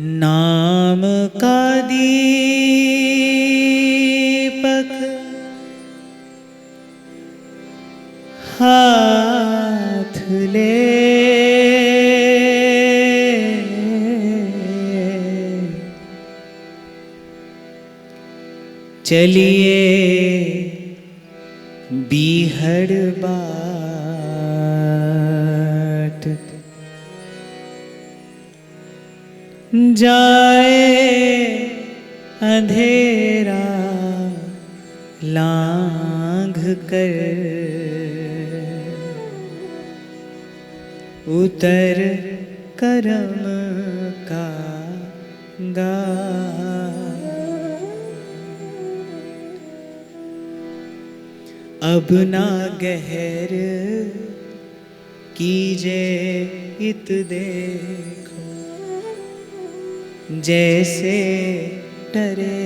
नाम का दीपक हाथ ले, चलिए बीहड़ बाट, जाए अंधेरा लांघ कर, उतर करम का घाट। अब ना गहर कीजे इत देखो, जैसे डरे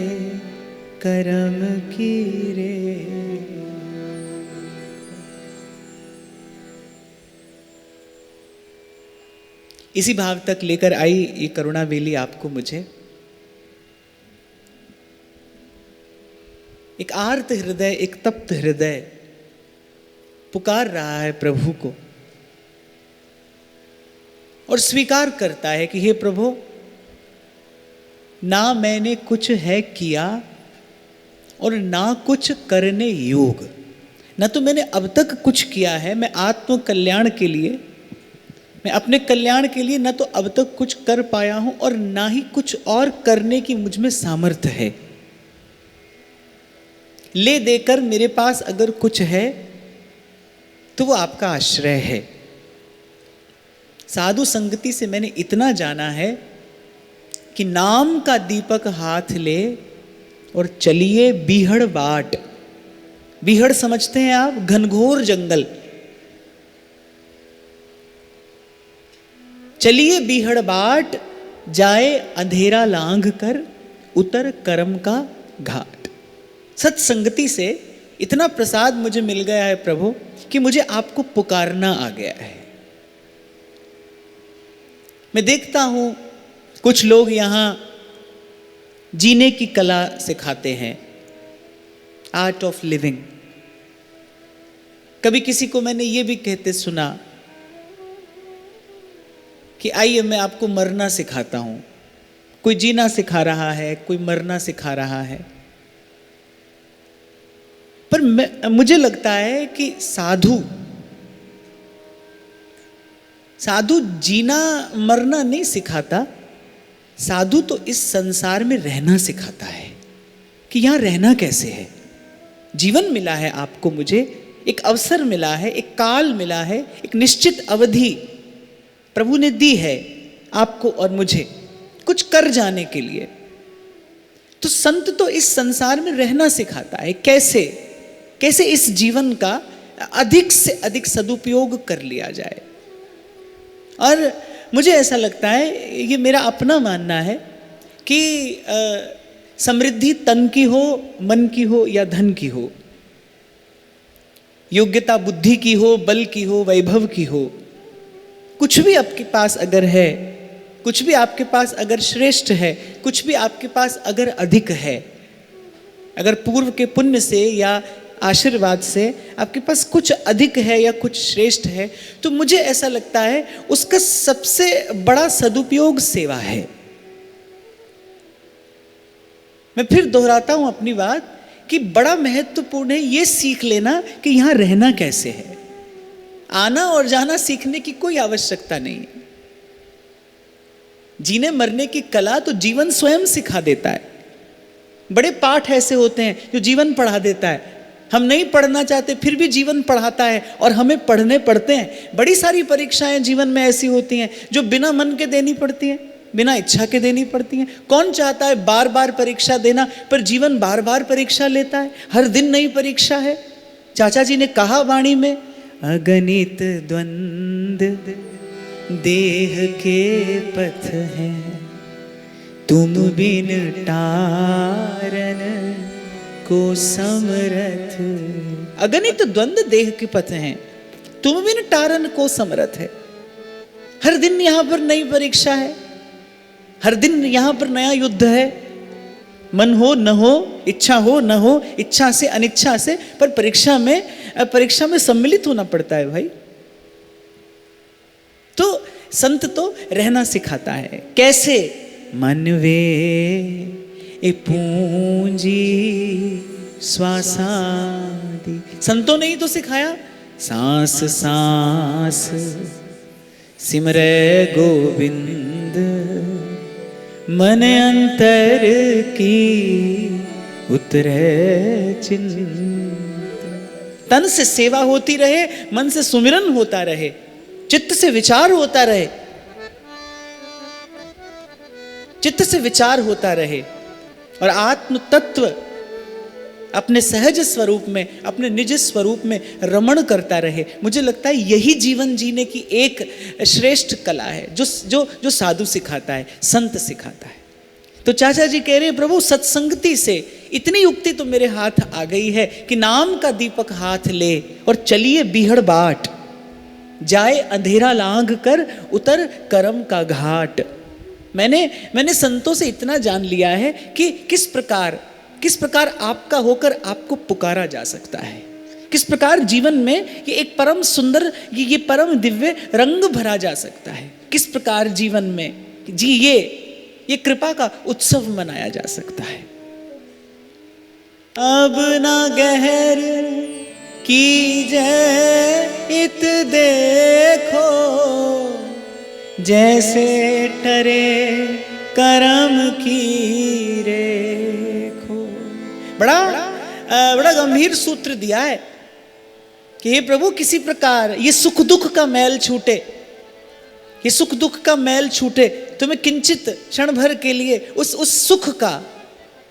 करम की रे। इसी भाव तक लेकर आई ये करुणा बेली आपको मुझे। एक आर्त हृदय, एक तप्त हृदय पुकार रहा है प्रभु को और स्वीकार करता है कि हे प्रभु, ना मैंने कुछ है किया और ना कुछ करने योग। ना तो मैंने अब तक कुछ किया है, मैं आत्म कल्याण के लिए, मैं अपने कल्याण के लिए ना तो अब तक कुछ कर पाया हूं और ना ही कुछ और करने की मुझ में सामर्थ्य है। ले देकर मेरे पास अगर कुछ है तो वो आपका आश्रय है। साधु संगति से मैंने इतना जाना है कि नाम का दीपक हाथ ले और चलिए बीहड़ बाट। बीहड़ समझते हैं आप? घनघोर जंगल। चलिए बीहड़ बाट, जाए अंधेरा लांघ कर, उतर करम का घाट। सत्संगति से इतना प्रसाद मुझे मिल गया है प्रभु कि मुझे आपको पुकारना आ गया है। मैं देखता हूं कुछ लोग यहां जीने की कला सिखाते हैं, आर्ट ऑफ लिविंग। कभी किसी को मैंने ये भी कहते सुना कि आइए मैं आपको मरना सिखाता हूं। कोई जीना सिखा रहा है, कोई मरना सिखा रहा है। पर मुझे लगता है कि साधु जीना मरना नहीं सिखाता। साधु तो इस संसार में रहना सिखाता है कि यहां रहना कैसे है। जीवन मिला है आपको, मुझे एक अवसर मिला है, एक काल मिला है, एक निश्चित अवधि प्रभु ने दी है आपको और मुझे कुछ कर जाने के लिए। तो संत तो इस संसार में रहना सिखाता है, कैसे इस जीवन का अधिक से अधिक सदुपयोग कर लिया जाए। और मुझे ऐसा लगता है, ये मेरा अपना मानना है कि समृद्धि तन की हो, मन की हो या धन की हो, योग्यता बुद्धि की हो, बल की हो, वैभव की हो, कुछ भी आपके पास अगर है, कुछ भी आपके पास अगर श्रेष्ठ है, कुछ भी आपके पास अगर अधिक है, अगर पूर्व के पुण्य से या आशीर्वाद से आपके पास कुछ अधिक है या कुछ श्रेष्ठ है, तो मुझे ऐसा लगता है उसका सबसे बड़ा सदुपयोग सेवा है। मैं फिर दोहराता हूं अपनी बात कि बड़ा महत्वपूर्ण है ये सीख लेना कि यहां रहना कैसे है। आना और जाना सीखने की कोई आवश्यकता नहीं है। जीने मरने की कला तो जीवन स्वयं सिखा देता है। बड़े पाठ ऐसे होते हैं जो जीवन पढ़ा देता है। हम नहीं पढ़ना चाहते फिर भी जीवन पढ़ाता है और हमें पढ़ने पड़ते हैं। बड़ी सारी परीक्षाएं जीवन में ऐसी होती हैं जो बिना मन के देनी पड़ती हैं, बिना इच्छा के देनी पड़ती हैं। कौन चाहता है बार बार परीक्षा देना? पर जीवन बार बार परीक्षा लेता है, हर दिन नई परीक्षा है। चाचा जी ने कहा वाणी में, अगणित द्वंद्व देह के पथ हैं, तुम बिन टारन को समरथ। अगणित द्वंद्व देह के पथ हैं, तुम बिन टारन को समरथ है। हर दिन यहां पर नई परीक्षा है, हर दिन यहाँ पर नया युद्ध है। मन हो न हो, इच्छा हो न हो, इच्छा से अनिच्छा से, पर परीक्षा में सम्मिलित होना पड़ता है भाई। तो संत तो रहना सिखाता है। कैसे? मनवे ए पूंजी श्वासादि। संतों ने ही तो सिखाया। सांस सांस सिमरे गोविंद, मन अंतर की उतरे चिंत। तन से सेवा होती रहे, मन से सुमिरन होता रहे, चित्त से विचार होता रहे, चित्त से विचार होता रहे, और आत्म तत्व अपने सहज स्वरूप में, अपने निज स्वरूप में रमण करता रहे। मुझे लगता है यही जीवन जीने की एक श्रेष्ठ कला है, जो साधु सिखाता है, संत सिखाता है। तो चाचा जी कह रहे हैं, प्रभु सत्संगति से इतनी युक्ति तो मेरे हाथ आ गई है कि नाम का दीपक हाथ ले और चलिए बीहड़ बाट, जाए अंधेरा लांघ कर उतर करम का घाट। मैंने संतों से इतना जान लिया है कि किस प्रकार आपका होकर आपको पुकारा जा सकता है, किस प्रकार जीवन में ये एक परम सुंदर, ये परम दिव्य रंग भरा जा सकता है, किस प्रकार जीवन में जी ये कृपा का उत्सव मनाया जा सकता है। अब ना गहर की जय इत देखो, जैसे टरे करम की रेखो। बड़ा गंभीर सूत्र दिया है कि हे प्रभु, किसी प्रकार ये सुख दुख का मैल छूटे, ये सुख दुख का मैल छूटे, तुम्हें किंचित क्षण भर के लिए उस सुख का,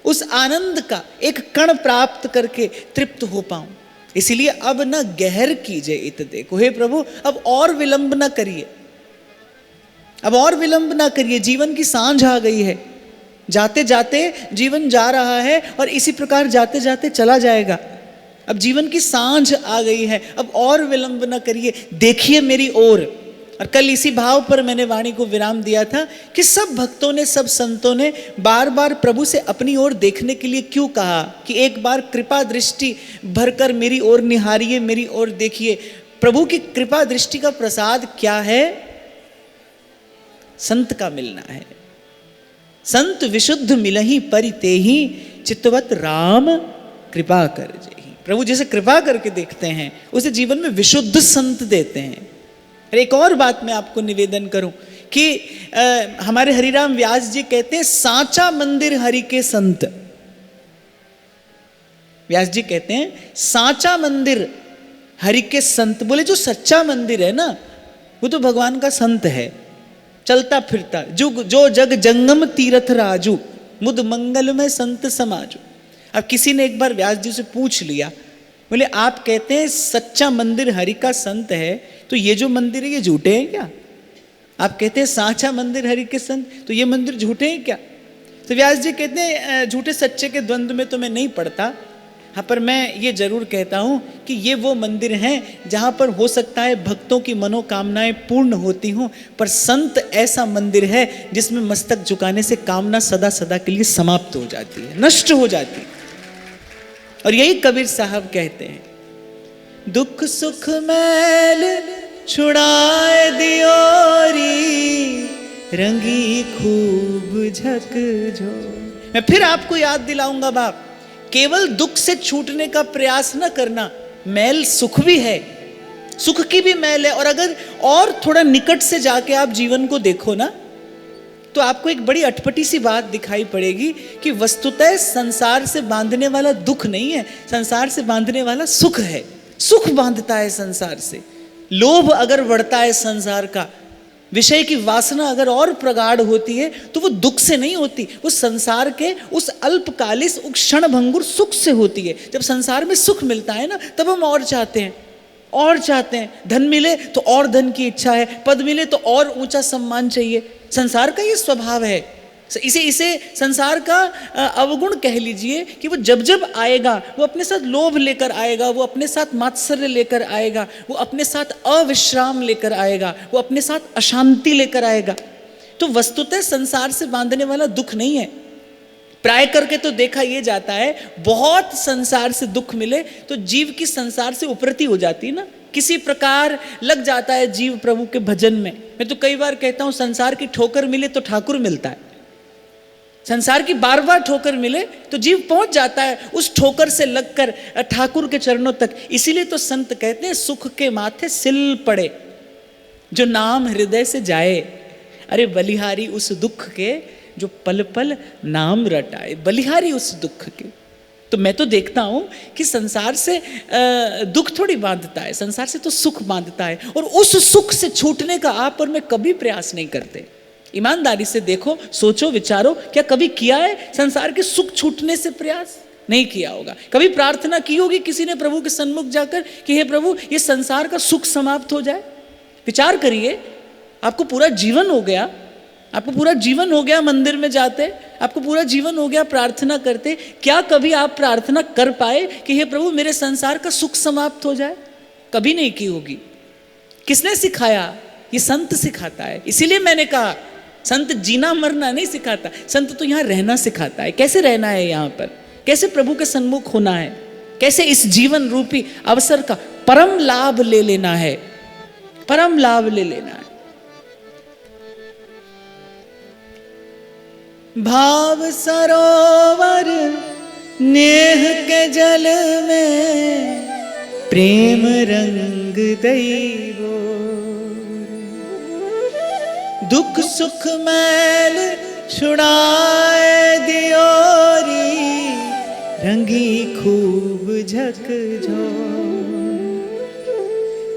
उस आनंद का एक कण प्राप्त करके तृप्त हो पाऊं। इसीलिए अब न गहर कीजिए इत देखो। हे प्रभु, अब और विलंब ना करिए, अब और विलंब ना करिए। जीवन की सांझ आ गई है, जाते जाते जीवन जा रहा है और इसी प्रकार जाते जाते चला जाएगा। अब जीवन की सांझ आ गई है, अब और विलंब ना करिए, देखिए मेरी ओर। और कल इसी भाव पर मैंने वाणी को विराम दिया था कि सब भक्तों ने, सब संतों ने बार बार प्रभु से अपनी ओर देखने के लिए क्यों कहा कि एक बार कृपा दृष्टि भरकर मेरी ओर निहारिए, मेरी ओर देखिए। प्रभु की कृपा दृष्टि का प्रसाद क्या है? संत का मिलना है। संत विशुद्ध मिलहि परितेहि, चित्तवत राम कृपा कर जेहि। प्रभु जैसे कृपा करके देखते हैं, उसे जीवन में विशुद्ध संत देते हैं। एक और बात मैं आपको निवेदन करूं कि हमारे हरिराम व्यास जी कहते हैं, सांचा मंदिर हरि के संत। व्यास जी कहते हैं, सांचा मंदिर हरि के संत। बोले जो सच्चा मंदिर है ना, वो तो भगवान का संत है, चलता फिरता, जो जग जंगम तीरथ राजू, मुद मंगल में संत समाजू। अब किसी ने एक बार व्यास जी से पूछ लिया, बोले आप कहते हैं सच्चा मंदिर हरि का संत है, तो ये जो मंदिर है ये झूठे हैं क्या? आप कहते हैं सांचा मंदिर हरि के संत, तो ये मंदिर झूठे हैं क्या? तो व्यास जी कहते हैं झूठे सच्चे के द्वंद्व में तो मैं नहीं पड़ता, हाँ, पर मैं ये जरूर कहता हूँ कि ये वो मंदिर हैं जहाँ पर हो सकता है भक्तों की मनोकामनाएं पूर्ण होती हों, पर संत ऐसा मंदिर है जिसमें मस्तक झुकाने से कामना सदा सदा के लिए समाप्त हो जाती है, नष्ट हो जाती है। और यही कबीर साहब कहते हैं, दुख सुख मैल छुड़ाए दियोरी, रंगी खूब झकझो। मैं फिर आपको याद दिलाऊंगा बाप, केवल दुख से छूटने का प्रयास न करना, मैल सुख भी है, सुख की भी मैल है। और अगर और थोड़ा निकट से जाके आप जीवन को देखो ना, तो आपको एक बड़ी अटपटी सी बात दिखाई पड़ेगी कि वस्तुतः संसार से बांधने वाला दुख नहीं है, संसार से बांधने वाला सुख है। सुख बांधता है संसार से। लोभ अगर बढ़ता है संसार का, विषय की वासना अगर और प्रगाढ़ होती है, तो वो दुख से नहीं होती, वो संसार के उस अल्पकालिक, उस क्षणभंगुर सुख से होती है। जब संसार में सुख मिलता है ना, तब हम और चाहते हैं, और चाहते हैं। धन मिले तो और धन की इच्छा है, पद मिले तो और ऊंचा सम्मान चाहिए। संसार का ये स्वभाव है। इसे संसार का अवगुण कह लीजिए कि वो जब जब आएगा, वो अपने साथ लोभ लेकर आएगा, वो अपने साथ मात्सर्य लेकर आएगा, वो अपने साथ अविश्राम लेकर आएगा, वो अपने साथ अशांति लेकर आएगा। तो वस्तुतः संसार से बांधने वाला दुख नहीं है। प्राय करके तो देखा यह जाता है, बहुत संसार से दुख मिले तो जीव की संसार से उपरति हो जाती है ना, किसी प्रकार लग जाता है जीव प्रभु के भजन में। मैं तो कई बार कहता हूं, संसार की ठोकर मिले तो ठाकुर मिलता है, संसार की बार बार ठोकर मिले तो जीव पहुंच जाता है उस ठोकर से लगकर ठाकुर के चरणों तक। इसीलिए तो संत कहते हैं, सुख के माथे सिल पड़े जो नाम हृदय से जाए। अरे बलिहारी उस दुख के जो पल पल नाम रटाए, बलिहारी उस दुख के। तो मैं तो देखता हूं कि संसार से दुख थोड़ी बांधता है, संसार से तो सुख बांधता है, और उस सुख से छूटने का आप और मैं कभी प्रयास नहीं करते। ईमानदारी से देखो, सोचो, विचारो, क्या कभी किया है संसार के सुख छूटने से प्रयास? नहीं किया होगा। कभी प्रार्थना की होगी किसी ने प्रभु के सन्मुख जाकर कि हे प्रभु ये संसार का सुख समाप्त हो जाए? विचार करिए, आपको पूरा जीवन हो गया, आपको पूरा जीवन हो गया मंदिर में जाते, आपको पूरा जीवन हो गया प्रार्थना करते, क्या कभी आप प्रार्थना कर पाए कि हे प्रभु मेरे संसार का सुख समाप्त हो जाए? कभी नहीं की होगी। किसने सिखाया? ये संत सिखाता है। इसीलिए मैंने कहा, संत जीना मरना नहीं सिखाता, संत तो यहाँ रहना सिखाता है। कैसे रहना है यहाँ पर, कैसे प्रभु के सन्मुख होना है, कैसे इस जीवन रूपी अवसर का परम लाभ ले लेना है, परम लाभ ले लेना है। भाव सरोवर नेह के जल में प्रेम रंग दैवो, दुख सुख मैल छुड़ाए दियोरी, रंगी खूब झकझोर।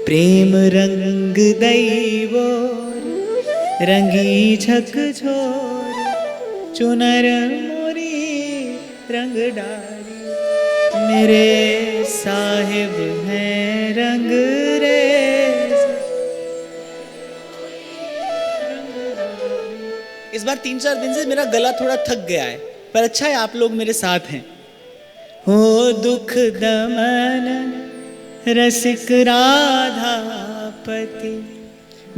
प्रेम रंग दैवो रंगी झकझोर, चुनर मोरी रंग डारी, मेरे साहिब हैं रंग रेज। इस बार 3-4 दिन से मेरा गला थोड़ा थक गया है, पर अच्छा है आप लोग मेरे साथ हैं। हो दुख दमन रसिक राधापति,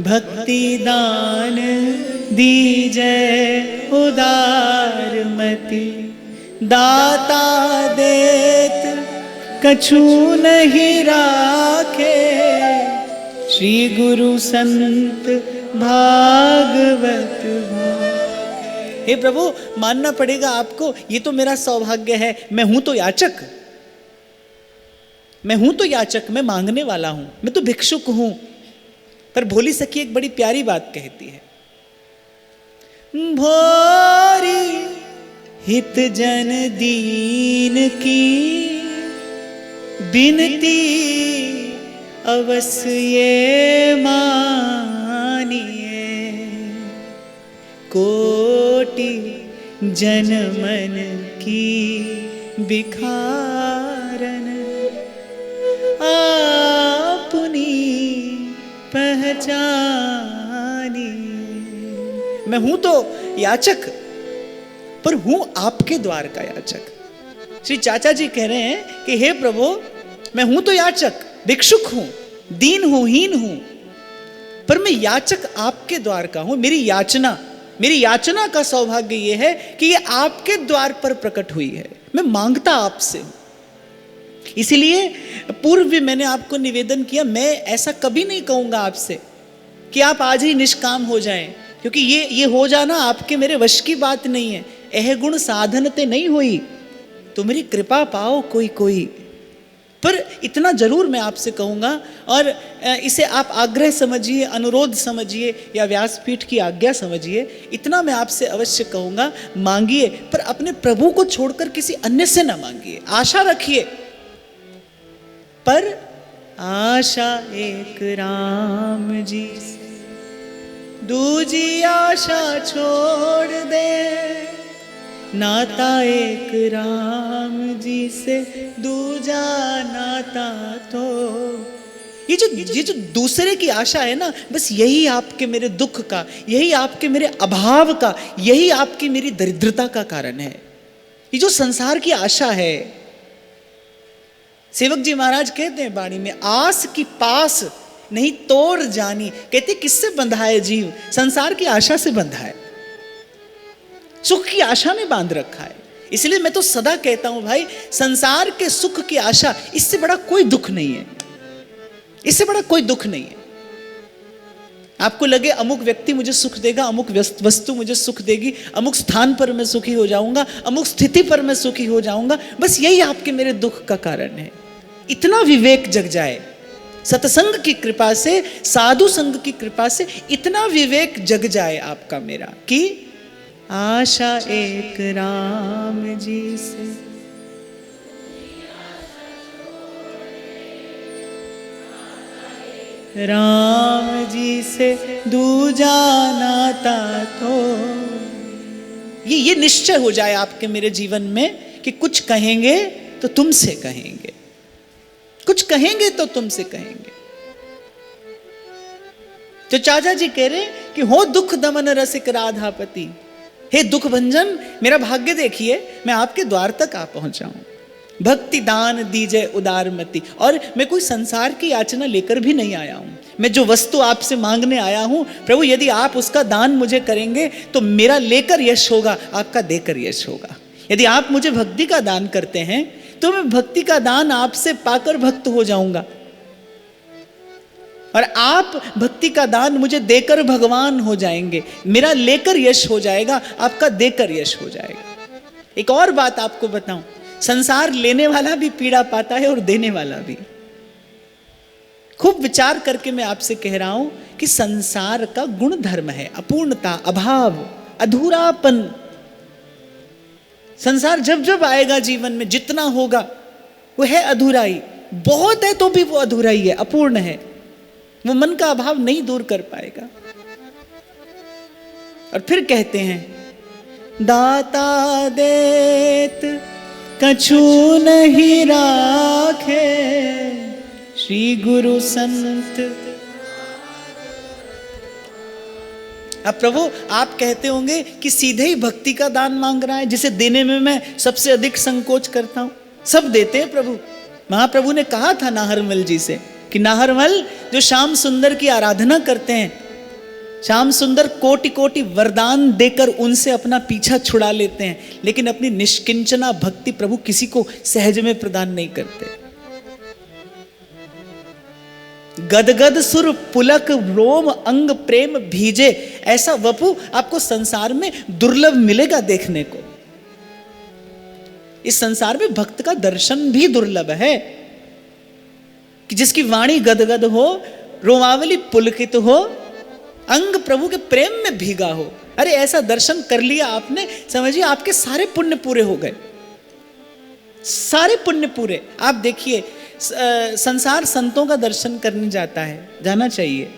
भक्ति दान दीजै उदारमति। दाता देत कछु नहीं राखे, श्री गुरु संत भागवत भाग। हे प्रभु, मानना पड़ेगा आपको, ये तो मेरा सौभाग्य है। मैं हूं तो याचक, मैं हूं तो याचक, मैं मांगने वाला हूं, मैं तो भिक्षुक हूं। पर भोली सखी एक बड़ी प्यारी बात कहती है, भोरी हित जन दीन की बिनती, अवश्य ये मानिए। कोटि जन मन की बिखारन, आपनी पहचानी। मैं हूं तो याचक, पर हूं आपके द्वार का याचक। श्री चाचा जी कह रहे हैं कि हे प्रभु, मैं हूं तो याचक, भिक्षुक हूं, दीन हूं, हीन हूं, पर मैं याचक आपके द्वार का हूं। मेरी याचना का सौभाग्य यह है कि ये आपके द्वार पर प्रकट हुई है। मैं मांगता आपसे हूं। इसीलिए पूर्व भी मैंने आपको निवेदन किया, मैं ऐसा कभी नहीं कहूंगा आपसे कि आप आज ही निष्काम हो जाएं, क्योंकि ये हो जाना आपके मेरे वश की बात नहीं है। एह गुण साधनते नहीं हुई, तो मेरी कृपा पाओ कोई कोई। पर इतना जरूर मैं आपसे कहूंगा, और इसे आप आग्रह समझिए, अनुरोध समझिए, या व्यासपीठ की आज्ञा समझिए। इतना मैं आपसे अवश्य कहूंगा, मांगिए, पर अपने प्रभु को छोड़कर किसी अन्य से ना मांगिए। आशा रखिए, पर आशा एक राम जी से, दूजी आशा छोड़ दे। नाता एक राम जी से, दूजा नाता तो। ये जो दूसरे की आशा है ना, बस यही आपके मेरे दुख का, यही आपके मेरे अभाव का, यही आपकी मेरी दरिद्रता का कारण है। ये जो संसार की आशा है, सेवक जी महाराज कहते हैं वाणी में, आस की पास नहीं तोड़ जानी। कहते किससे बंधा है जीव? संसार की आशा से बंधा है, सुख की आशा में बांध रखा है। इसलिए मैं तो सदा कहता हूं भाई, संसार के सुख की आशा, इससे बड़ा कोई दुख नहीं है, इससे बड़ा कोई दुख नहीं है। आपको लगे अमुक व्यक्ति मुझे सुख देगा, अमुक वस्तु मुझे सुख देगी, अमुक स्थान पर मैं सुखी हो जाऊंगा, अमुक स्थिति पर मैं सुखी हो जाऊंगा, बस यही आपके मेरे दुख का कारण है। इतना विवेक जग जाए सत्संग की कृपा से, साधु संग की कृपा से, इतना विवेक जग जाए आपका मेरा कि आशा एक राम जी से, राम जी से दूजा नाता तो। ये निश्चय हो जाए आपके मेरे जीवन में कि कुछ कहेंगे तो तुमसे कहेंगे, कुछ कहेंगे तो तुमसे कहेंगे। तो चाचा जी कह रहे कि हो दुख दमन रसिक राधापति, हे दुख भंजन मेरा भाग्य देखिए, मैं आपके द्वार तक आ पहुंचा हूं। भक्ति दान दीजिए उदारमति। और मैं कोई संसार की याचना लेकर भी नहीं आया हूं, मैं जो वस्तु आपसे मांगने आया हूं प्रभु, यदि आप उसका दान मुझे करेंगे तो मेरा लेकर यश होगा, आपका देकर यश होगा। यदि आप मुझे भक्ति का दान करते हैं तो मैं भक्ति का दान आपसे पाकर भक्त हो जाऊंगा, और आप भक्ति का दान मुझे देकर भगवान हो जाएंगे। मेरा लेकर यश हो जाएगा, आपका देकर यश हो जाएगा। एक और बात आपको बताऊं, संसार लेने वाला भी पीड़ा पाता है और देने वाला भी। खूब विचार करके मैं आपसे कह रहा हूं कि संसार का गुण धर्म है अपूर्णता, अभाव, अधूरापन। संसार जब जब आएगा जीवन में, जितना होगा वो है अधूराई, बहुत है तो भी वो अधूराई है, अपूर्ण है, वो मन का अभाव नहीं दूर कर पाएगा। और फिर कहते हैं दाता देत कछु नहीं राखे, श्री गुरु संत। अब प्रभु आप कहते होंगे कि सीधे ही भक्ति का दान मांग रहा है, जिसे देने में मैं सबसे अधिक संकोच करता हूं। सब देते हैं प्रभु। महाप्रभु ने कहा था नाहरमल जी से कि नाहरमल जो श्याम सुंदर की आराधना करते हैं, श्याम सुंदर कोटि कोटि वरदान देकर उनसे अपना पीछा छुड़ा लेते हैं, लेकिन अपनी निष्किंचना भक्ति प्रभु किसी को सहज में प्रदान नहीं करते। गदगद सुर पुलक रोम अंग प्रेम भीजे, ऐसा वपु आपको संसार में दुर्लभ मिलेगा देखने को। इस संसार में भक्त का दर्शन भी दुर्लभ है कि जिसकी वाणी गदगद हो, रोमावली पुलकित हो, अंग प्रभु के प्रेम में भीगा हो। अरे ऐसा दर्शन कर लिया आपने, समझिए आपके सारे पुण्य पूरे हो गए, सारे पुण्य पूरे। आप देखिए संसार संतों का दर्शन करने जाता है, जाना चाहिए।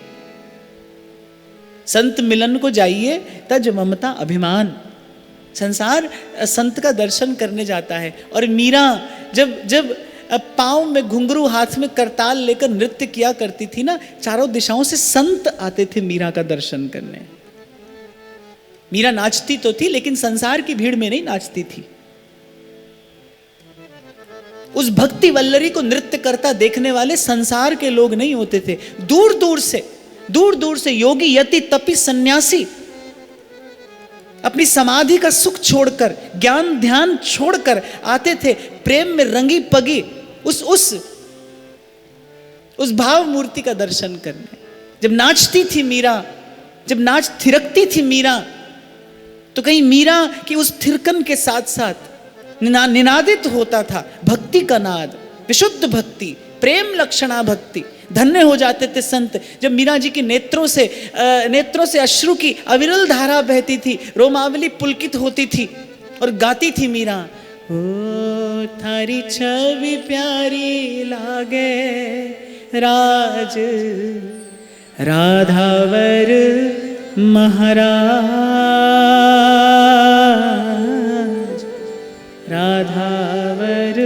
संत मिलन को जाइए तज ममता अभिमान। संसार संत का दर्शन करने जाता है। और मीरा जब पांव में घुंघरू, हाथ में करताल लेकर नृत्य किया करती थी ना, चारों दिशाओं से संत आते थे मीरा का दर्शन करने। मीरा नाचती तो थी लेकिन संसार की भीड़ में नहीं नाचती थी। उस भक्ति वल्लरी को नृत्य करता देखने वाले संसार के लोग नहीं होते थे, दूर दूर से योगी यति तपी सन्यासी अपनी समाधि का सुख छोड़कर, ज्ञान ध्यान छोड़कर आते थे प्रेम में रंगी पगी उस भाव मूर्ति का दर्शन करने। जब नाचती थी मीरा, जब नाच थिरकती थी मीरा, तो कहीं मीरा की उस थिरकन के साथ साथ निनादित होता था भक्ति का नाद, विशुद्ध भक्ति, प्रेम लक्षणा भक्ति। धन्य हो जाते थे संत जब मीरा जी के नेत्रों से अश्रु की अविरल धारा बहती थी, रोमावली पुलकित होती थी और गाती थी मीरा, ओ थारी छवि प्यारी लागे राज राधावर महाराज, राधावर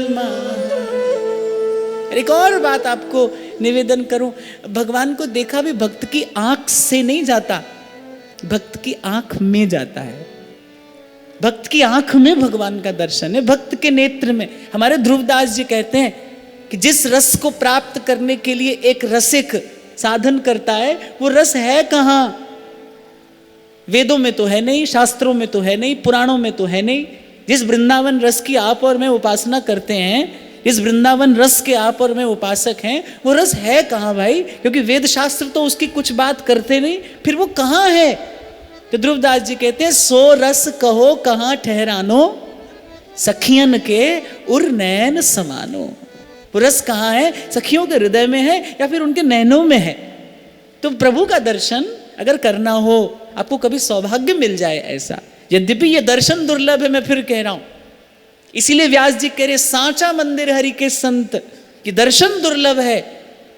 महाराज। एक और बात आपको निवेदन करूं, भगवान को देखा भी भक्त की आंख से नहीं जाता, भक्त की आंख में जाता है। भक्त की आंख में भगवान का दर्शन है, भक्त के नेत्र में। हमारे ध्रुवदास जी कहते हैं कि जिस रस को प्राप्त करने के लिए एक रसिक साधन करता है, वो रस है कहाँ? वेदों में तो है नहीं, शास्त्रों में तो है नहीं, पुराणों में तो है नहीं। जिस वृंदावन रस की आप और मैं उपासना करते हैं, इस वृंदावन रस के आप और मैं उपासक हैं, वो रस है कहाँ भाई? क्योंकि वेद शास्त्र तो उसकी कुछ बात करते नहीं, फिर वो कहाँ है? तो ध्रुवदास जी कहते हैं, सो रस कहो कहाँ ठहरानो, सखियन के उर नैन समानो। वो रस कहाँ है? सखियों के हृदय में है या फिर उनके नैनों में है। तो प्रभु का दर्शन अगर करना हो, आपको कभी सौभाग्य मिल जाए ऐसा, यद्यपि ये दर्शन दुर्लभ है, मैं फिर कह रहा हूं, इसीलिए व्यास जी कह रहे सांचा मंदिर हरि के संत, कि दर्शन दुर्लभ है,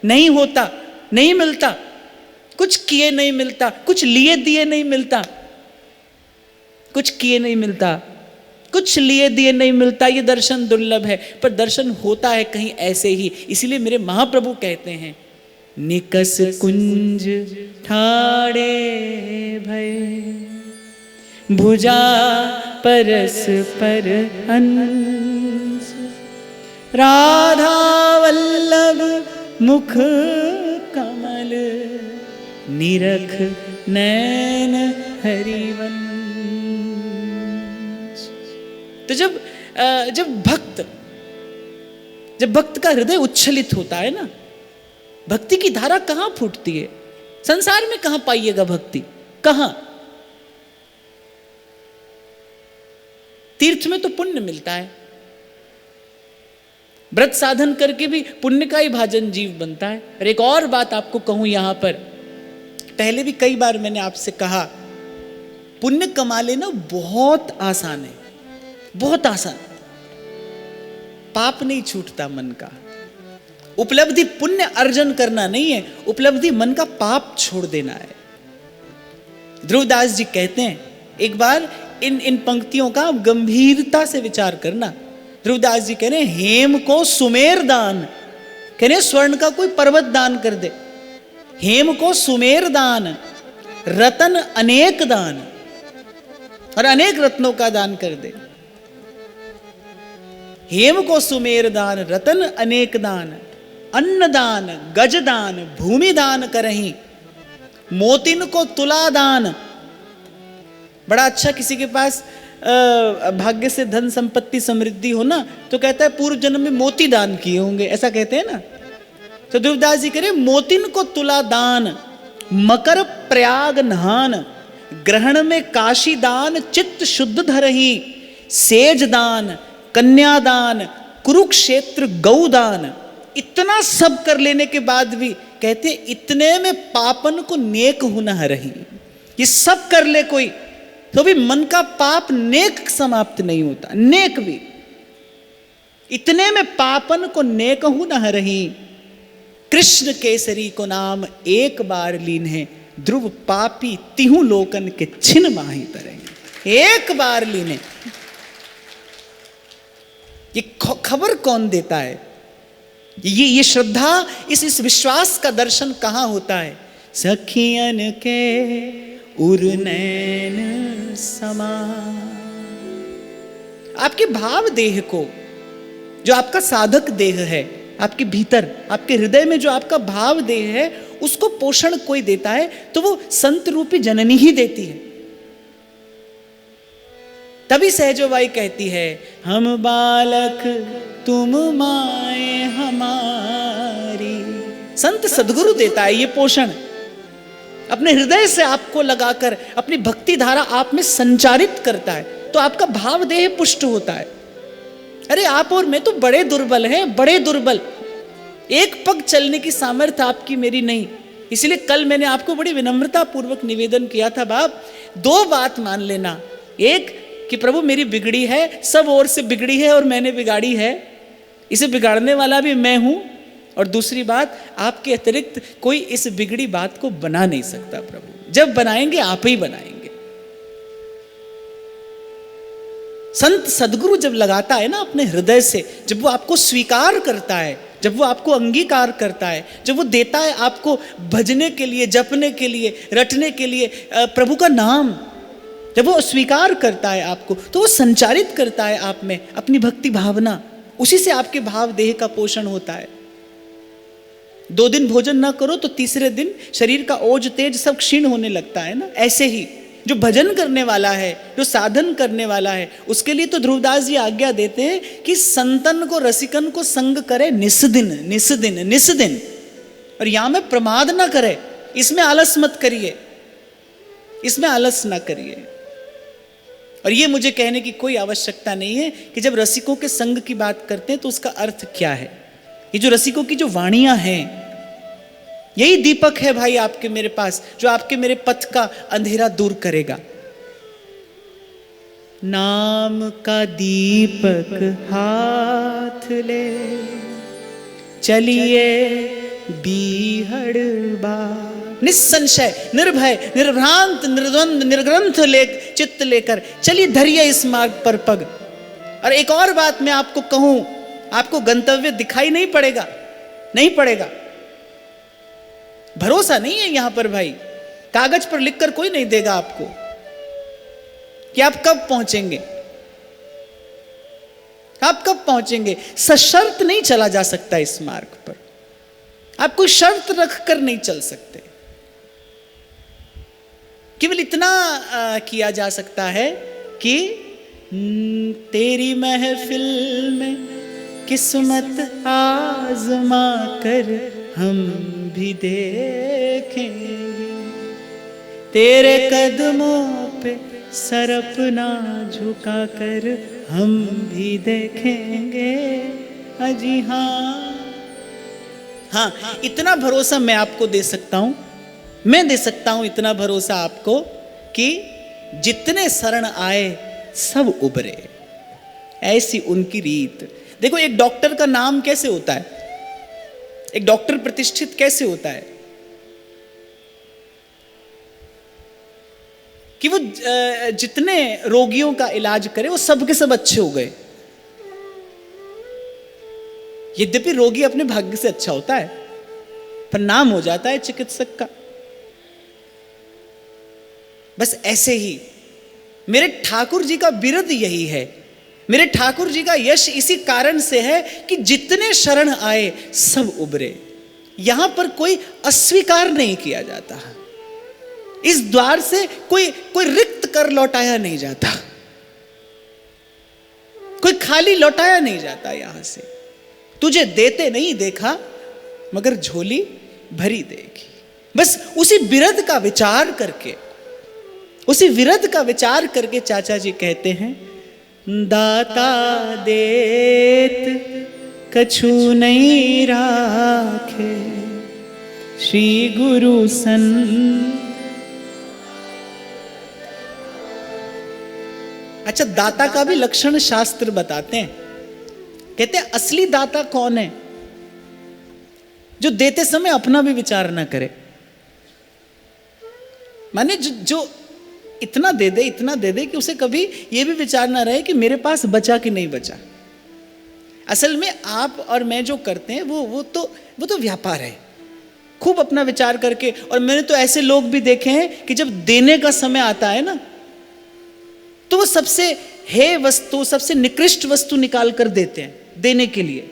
नहीं होता, नहीं मिलता, कुछ किए नहीं मिलता, कुछ लिए दिए नहीं मिलता, कुछ किए नहीं मिलता, कुछ लिए दिए नहीं मिलता, ये दर्शन दुर्लभ है। पर दर्शन होता है कहीं ऐसे ही। इसीलिए मेरे महाप्रभु कहते हैं, निकस कुंज ठाड़े भय, भुजा परस पर हंस, राधा वल्लभ मुख कमल, निरख नैन हरिवंश। तो जब भक्त का हृदय उच्छलित होता है ना, भक्ति की धारा कहां फूटती है? संसार में कहां पाइएगा भक्ति? कहां? तीर्थ में तो पुण्य मिलता है, व्रत साधन करके भी पुण्य का ही भाजन जीव बनता है। और एक और बात आपको कहूं यहां पर, पहले भी कई बार मैंने आपसे कहा, पुण्य कमा लेना बहुत आसान है, बहुत आसान। पाप नहीं छूटता मन का। उपलब्धि पुण्य अर्जन करना नहीं है, उपलब्धि मन का पाप छोड़ देना है। ध्रुवदास जी कहते हैं, एक बार इन पंक्तियों का गंभीरता से विचार करना। ध्रुवदास जी कह रहे हैं, हेम को सुमेर दान, कह रहे स्वर्ण का कोई पर्वत दान कर दे, हेम को सुमेर दान, रतन अनेक दान, और अनेक रत्नों का दान कर दे। हेम को सुमेर दान, रतन अनेक दान, अन्न दान, गज दान, भूमि दान करहीं, मोतिन को तुला दान। बड़ा अच्छा, किसी के पास भाग्य से धन संपत्ति समृद्धि हो ना, तो कहता है पूर्व जन्म में मोती दान किए होंगे, ऐसा कहते हैं ना। तो ध्रुवदास जी कह रहे, मोतिन को तुला दान, मकर प्रयाग नहान, ग्रहण में काशी दान, चित्त शुद्ध धरही, सेज दान, कन्यादान, कुरुक्षेत्र गौदान। इतना सब कर लेने के बाद भी कहते, इतने में पापन को नेक हुना रही। ये सब कर ले कोई तो भी मन का पाप नेक समाप्त नहीं होता, नेक भी। इतने में पापन को नेक हुना रही, कृष्ण केसरी को नाम एक बार लीन है, ध्रुव पापी तिहु लोकन के छिन माही तरह। एक बार लीने, ये खबर कौन देता है? ये श्रद्धा, इस विश्वास का दर्शन कहां होता है? सखियन के उरनैन समा। आपके भाव देह को, जो आपका साधक देह है, आपके भीतर, आपके हृदय में जो आपका भाव देह है, उसको पोषण कोई देता है तो वो संत रूपी जननी ही देती है। तभी सहजोबाई कहती है, हम बालक तुम माए हमारी। संत सद्गुरु देता है ये पोषण, अपने हृदय से आपको लगाकर अपनी भक्ति धारा आप में संचारित करता है, तो आपका भाव देह पुष्ट होता है। अरे आप और मैं तो बड़े दुर्बल हैं, बड़े दुर्बल। एक पग चलने की सामर्थ्य आपकी मेरी नहीं। इसलिए कल मैंने आपको बड़ी विनम्रता पूर्वक निवेदन किया था, बाप दो बात मान लेना, एक कि प्रभु मेरी बिगड़ी है, सब ओर से बिगड़ी है और मैंने बिगाड़ी है, इसे बिगाड़ने वाला भी मैं हूं, और दूसरी बात, आपके अतिरिक्त कोई इस बिगड़ी बात को बना नहीं सकता प्रभु, जब बनाएंगे आप ही बनाएंगे। संत सदगुरु जब लगाता है ना अपने हृदय से, जब वो आपको स्वीकार करता है, जब वो आपको अंगीकार करता है, जब वो देता है आपको भजने के लिए, जपने के लिए, रटने के लिए प्रभु का नाम, जब वो स्वीकार करता है आपको, तो वो संचारित करता है आप में अपनी भक्ति भावना, उसी से आपके भाव देह का पोषण होता है। 2 दिन भोजन ना करो तो तीसरे दिन शरीर का ओज तेज सब क्षीण होने लगता है ना। ऐसे ही जो भजन करने वाला है, जो साधन करने वाला है, उसके लिए तो ध्रुवदास जी आज्ञा देते हैं कि संतन को, रसिकन को संग करे निस्दिन निस्दिन निस्दिन। और यहां में प्रमाद ना करे, इसमें आलस मत करिए, इसमें आलस ना करिए। और ये मुझे कहने की कोई आवश्यकता नहीं है कि जब रसिकों के संग की बात करते हैं तो उसका अर्थ क्या है। ये जो रसिकों की जो वाणियां हैं, यही दीपक है भाई आपके मेरे पास, जो आपके मेरे पथ का अंधेरा दूर करेगा। नाम का दीपक हाथ ले चलिए बीहड़ बार, निस्संशय, निर्भय, निर्भ्रांत, निर्द्वंद, निर्ग्रंथ चित्त लेकर चलिए, धरिए इस मार्ग पर पग। और एक और बात मैं आपको कहूं, आपको गंतव्य दिखाई नहीं पड़ेगा, नहीं पड़ेगा। भरोसा नहीं है यहां पर भाई, कागज पर लिखकर कोई नहीं देगा आपको कि आप कब पहुंचेंगे, आप कब पहुंचेंगे। सशर्त नहीं चला जा सकता इस मार्ग पर, आप कोई शर्त रख कर नहीं चल सकते। केवल इतना किया जा सकता है कि तेरी महफिल में किस्मत आजमा कर हम भी देखेंगे, तेरे कदमों पे सर अपना झुका कर हम भी देखेंगे। अजी हाँ, इतना भरोसा मैं आपको दे सकता हूं, मैं दे सकता हूं इतना भरोसा आपको कि जितने शरण आए सब उबरे, ऐसी उनकी रीत। देखो एक डॉक्टर का नाम कैसे होता है, एक डॉक्टर प्रतिष्ठित कैसे होता है कि वो जितने रोगियों का इलाज करे वो सब के सब अच्छे हो गए। यद्यपि रोगी अपने भाग्य से अच्छा होता है, पर नाम हो जाता है चिकित्सक का। बस ऐसे ही मेरे ठाकुर जी का बिरद यही है, मेरे ठाकुर जी का यश इसी कारण से है कि जितने शरण आए सब उबरे। यहां पर कोई अस्वीकार नहीं किया जाता, इस द्वार से कोई रिक्त कर लौटाया नहीं जाता, कोई खाली लौटाया नहीं जाता। यहां से तुझे देते नहीं देखा मगर झोली भरी देगी। बस उसी बिरद का विचार करके, उसी विरद का विचार करके चाचा जी कहते हैं, दाता देत कछु नहीं राखे, श्री गुरु सन। अच्छा, दाता का भी लक्षण शास्त्र बताते हैं। कहते हैं असली दाता कौन है, जो देते समय अपना भी विचार ना करे। माने जो इतना दे दे, इतना दे दे कि उसे कभी यह भी विचार ना रहे कि मेरे पास बचा कि नहीं बचा। असल में आप और मैं जो करते हैं वो तो व्यापार है, खूब अपना विचार करके। और मैंने तो ऐसे लोग भी देखे हैं कि जब देने का समय आता है ना, तो वो सबसे हे वस्तु, सबसे निकृष्ट वस्तु निकाल कर देते हैं देने के लिए।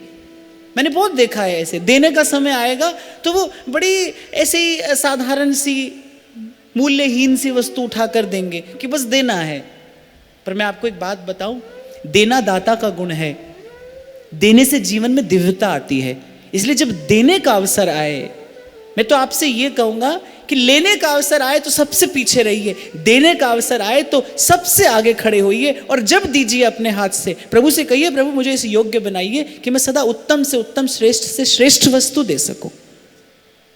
मैंने बहुत देखा है ऐसे, देने का समय आएगा तो वो बड़ी ऐसे ही साधारण सी मूल्यहीन सी वस्तु उठाकर देंगे कि बस देना है। पर मैं आपको एक बात बताऊं, देना दाता का गुण है, देने से जीवन में दिव्यता आती है। इसलिए जब देने का अवसर आए, मैं तो आपसे यह कहूंगा कि लेने का अवसर आए तो सबसे पीछे रहिए, देने का अवसर आए तो सबसे आगे खड़े होइए। और जब दीजिए अपने हाथ से, प्रभु से कहिए, प्रभु मुझे इस योग्य बनाइए कि मैं सदा उत्तम से उत्तम, श्रेष्ठ से श्रेष्ठ वस्तु दे सकूं।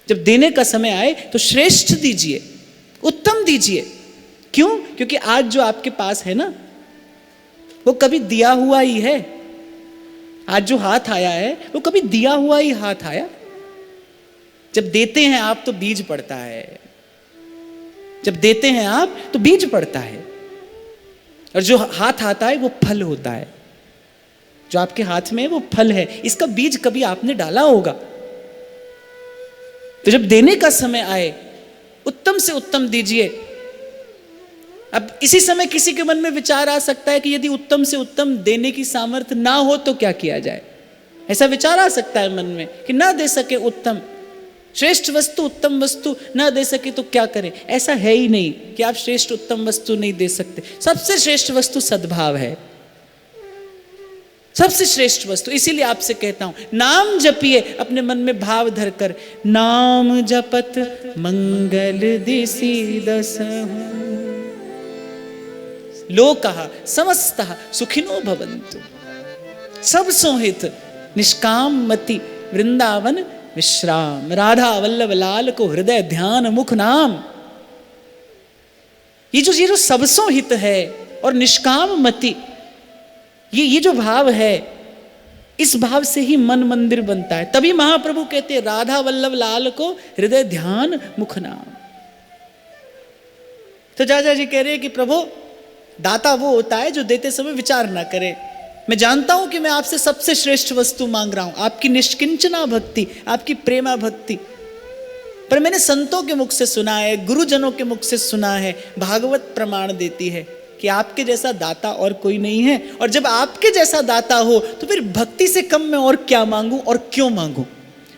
जब देने का समय आए तो श्रेष्ठ दीजिए, उत्तम दीजिए। क्यों? क्योंकि आज जो आपके पास है ना, वो कभी दिया हुआ ही है। आज जो हाथ आया है वो कभी दिया हुआ ही हाथ आया। जब देते हैं आप तो बीज पड़ता है, जब देते हैं आप तो बीज पड़ता है, और जो हाथ आता है वो फल होता है। जो आपके हाथ में है वो फल है, इसका बीज कभी आपने डाला होगा। तो जब देने का समय आए उत्तम से उत्तम दीजिए। अब इसी समय किसी के मन में विचार आ सकता है कि यदि उत्तम से उत्तम देने की सामर्थ्य ना हो तो क्या किया जाए। ऐसा विचार आ सकता है मन में कि ना दे सके उत्तम श्रेष्ठ वस्तु उत्तम वस्तु ना दे सके तो क्या करें? ऐसा है ही नहीं कि आप श्रेष्ठ उत्तम वस्तु नहीं दे सकते। सबसे श्रेष्ठ वस्तु सद्भाव है, सबसे श्रेष्ठ वस्तु। इसीलिए आपसे कहता हूं, नाम जपिए अपने मन में भाव धरकर, नाम जपत मंगल दिसि दसहु, लोकः समस्तः सुखिनो भवन्तु। सब सोहित निष्काम मति वृंदावन विश्राम, राधा वल्लभ लाल को हृदय ध्यान मुख नाम। ये जो सबसों हित है और निष्काम मति, ये जो भाव है, इस भाव से ही मन मंदिर बनता है। तभी महाप्रभु कहते हैं राधा वल्लभ लाल को हृदय ध्यान मुख नाम। तो चाचा जी कह रहे हैं कि प्रभु दाता वो होता है जो देते समय विचार ना करे। मैं जानता हूं कि मैं आपसे सबसे श्रेष्ठ वस्तु मांग रहा हूं, आपकी निष्किंचना भक्ति, आपकी प्रेमा भक्ति। पर मैंने संतों के मुख से सुना है, गुरुजनों के मुख से सुना है, भागवत प्रमाण देती है कि आपके जैसा दाता और कोई नहीं है। और जब आपके जैसा दाता हो तो फिर भक्ति से कम मैं और क्या मांगूं और क्यों मांगूं?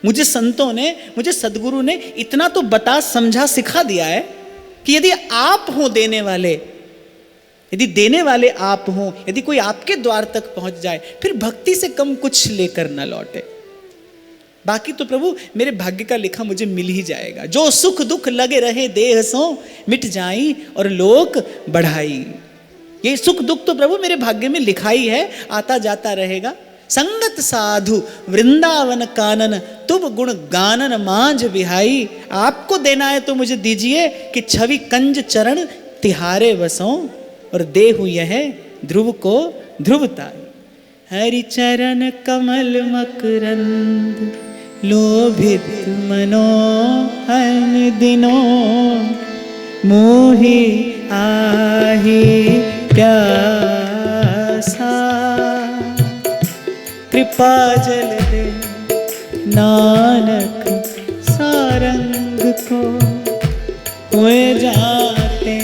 मुझे संतों ने, मुझे सदगुरु ने इतना तो बता समझा सिखा दिया है कि यदि आप हो देने वाले, यदि देने वाले आप हो, यदि कोई आपके द्वार तक पहुंच जाए, फिर भक्ति से कम कुछ लेकर न लौटे। बाकी तो प्रभु मेरे भाग्य का लिखा मुझे मिल ही जाएगा। जो सुख दुख लगे रहे देह सो, मिट जाई और लोक बढ़ाई। ये सुख दुख तो प्रभु मेरे भाग्य में लिखा ही है, आता जाता रहेगा। संगत साधु वृंदावन कानन, तुम गुण गानन मांझ बिहाई। आपको देना है तो मुझे दीजिए कि छवि कंज चरण तिहारे बसों, और देहु यह ध्रुव को ध्रुवताई। हरि चरण कमल मकरंद, लोभित मनो हन दिनो, मोहि आहि प्यासा। कृपा जल दे नानक सारंग को, हुए जाते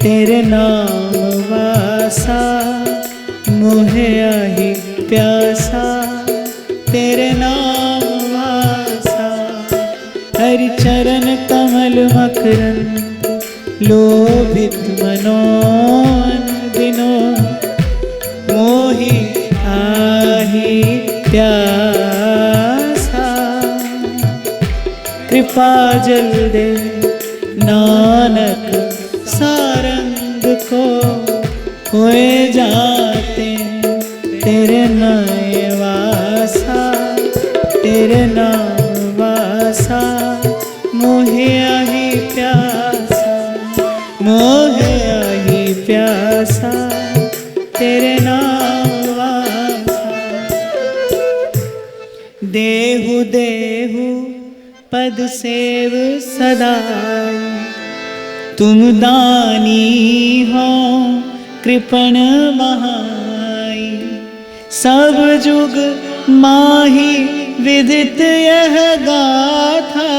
तेरे नाम वासा। मोहे आही प्यासा तेरे नाम वासा। हरि चरण कमल मकरंद, लोभित मनोन दिनो, मोहि आही प्यासा। कृपा जल दे नानक सारंग को, हुए जाते तेरे नए वासा। तेरे नाम वासा, मोहे आही प्यासा। मोहे आही प्यासा, तेरे नाम वासा। देहु देहु पद सेव सदाई, तुम दानी हो कृपण महाई। सब जुग माही विदित यह गाथा,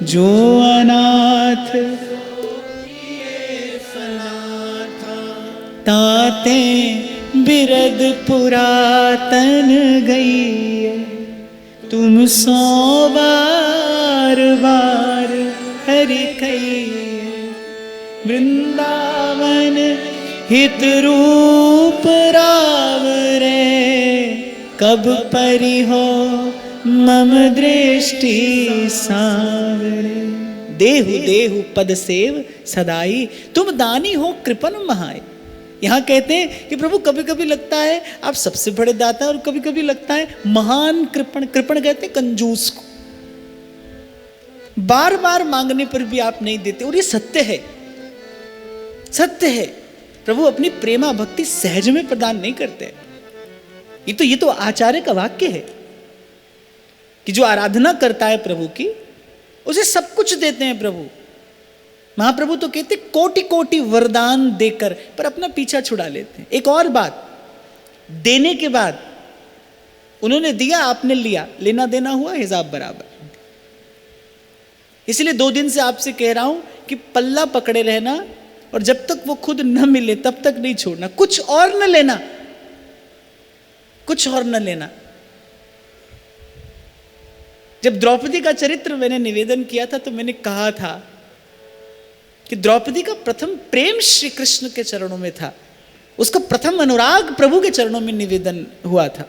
जो अनाथ ताते बिरद पुरातन गई। तुम सो बार बार हरि कही, वृंदावन हित रूप रावरे। कब परि हो मम दृष्टि सांवरे। देहु देहु पद सेव सदाई, तुम दानी हो कृपण महाई। यहाँ कहते हैं कि प्रभु कभी कभी लगता है आप सबसे बड़े दाता, और कभी कभी लगता है महान कृपण। कृपण कहते हैं कंजूस को, बार बार मांगने पर भी आप नहीं देते। और ये सत्य है, सत्य है। प्रभु अपनी प्रेमा भक्ति सहज में प्रदान नहीं करते। ये तो आचार्य का वाक्य है कि जो आराधना करता है प्रभु की, उसे सब कुछ देते हैं प्रभु। महाप्रभु तो कहते कोटि कोटि वरदान देकर, पर अपना पीछा छुड़ा लेते हैं। एक और बात, देने के बाद उन्होंने दिया, आपने लिया, लेना देना हुआ हिसाब बराबर। इसलिए 2 दिन से आपसे कह रहा हूं कि पल्ला पकड़े रहना, और जब तक वो खुद न मिले तब तक नहीं छोड़ना। कुछ और न लेना, कुछ और न लेना। जब द्रौपदी का चरित्र मैंने निवेदन किया था तो मैंने कहा था कि द्रौपदी का प्रथम प्रेम श्री कृष्ण के चरणों में था, उसका प्रथम अनुराग प्रभु के चरणों में निवेदन हुआ था।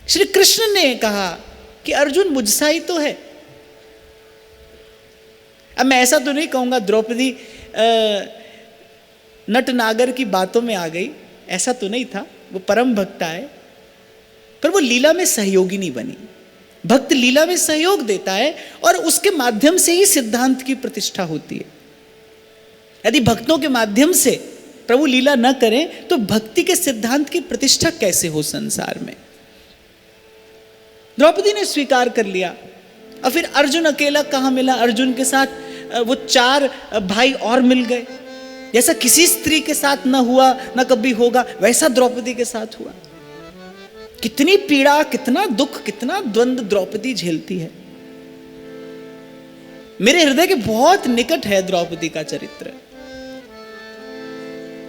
श्री कृष्ण ने कहा कि अर्जुन मुझसा ही तो है। अब मैं ऐसा तो नहीं कहूंगा द्रौपदी नट नागर की बातों में आ गई, ऐसा तो नहीं था, वो परम भक्ता है, पर वो लीला में सहयोगी नहीं बनी। भक्त लीला में सहयोग देता है और उसके माध्यम से ही सिद्धांत की प्रतिष्ठा होती है। यदि भक्तों के माध्यम से प्रभु लीला न करें तो भक्ति के सिद्धांत की प्रतिष्ठा कैसे हो संसार में। द्रौपदी ने स्वीकार कर लिया और फिर अर्जुन अकेला कहाँ मिला, अर्जुन के साथ वो 4 भाई और मिल गए। जैसा किसी स्त्री के साथ न हुआ न कभी होगा, वैसा द्रौपदी के साथ हुआ। कितनी पीड़ा, कितना दुख, कितना द्वंद्व द्रौपदी झेलती है। मेरे हृदय के बहुत निकट है द्रौपदी का चरित्र।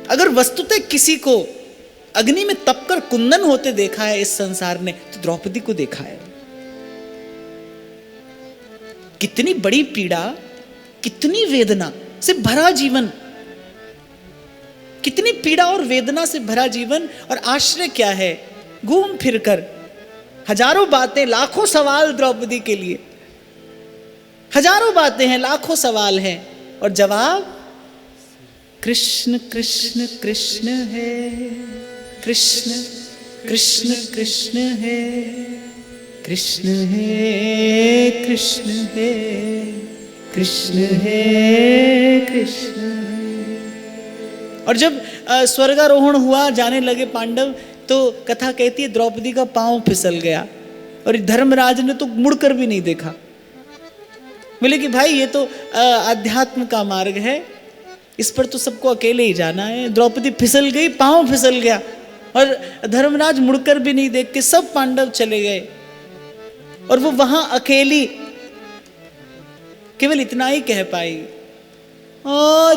अगर वस्तुतः किसी को अग्नि में तपकर कुंदन होते देखा है इस संसार ने तो द्रौपदी को देखा है। कितनी बड़ी पीड़ा, कितनी वेदना से भरा जीवन, कितनी पीड़ा और वेदना से भरा जीवन। और आश्चर्य क्या है, घूम फिरकर हजारों बातें, लाखों सवाल द्रौपदी के लिए, हजारों बातें हैं, लाखों सवाल हैं, और जवाब कृष्ण कृष्ण कृष्ण है, कृष्ण कृष्ण कृष्ण है, कृष्ण है कृष्ण है, कृष्ण है कृष्ण है। और जब स्वर्गारोहण हुआ, जाने लगे पांडव, तो कथा कहती है द्रौपदी का पांव फिसल गया और धर्मराज ने तो मुड़कर भी नहीं देखा। बोले कि भाई ये तो आध्यात्म का मार्ग है, इस पर तो सबको अकेले ही जाना है। द्रौपदी फिसल गई, पांव फिसल गया और धर्मराज मुड़कर भी नहीं देख के सब पांडव चले गए और वो वहां अकेली केवल इतना ही कह पाई, और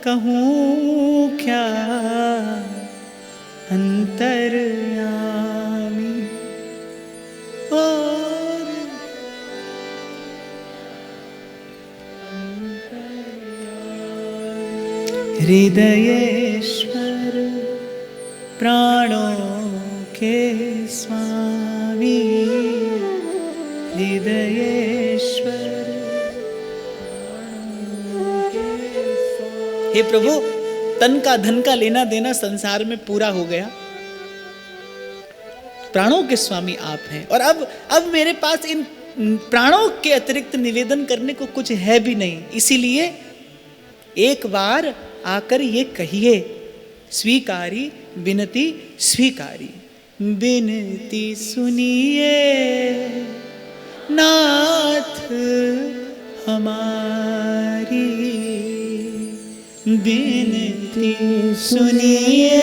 कहूं क्या अंतर्यामी, और हृदयेश्वर प्राणों के स्वामी, हृदयेश्वर। हे प्रभु, तन का धन का लेना देना संसार में पूरा हो गया, प्राणों के स्वामी आप हैं, और अब मेरे पास इन प्राणों के अतिरिक्त निवेदन करने को कुछ है भी नहीं। इसीलिए एक बार आकर ये कहिए, स्वीकारी विनती स्वीकारी, विनती सुनिए नाथ हमारी, विनती सुनिए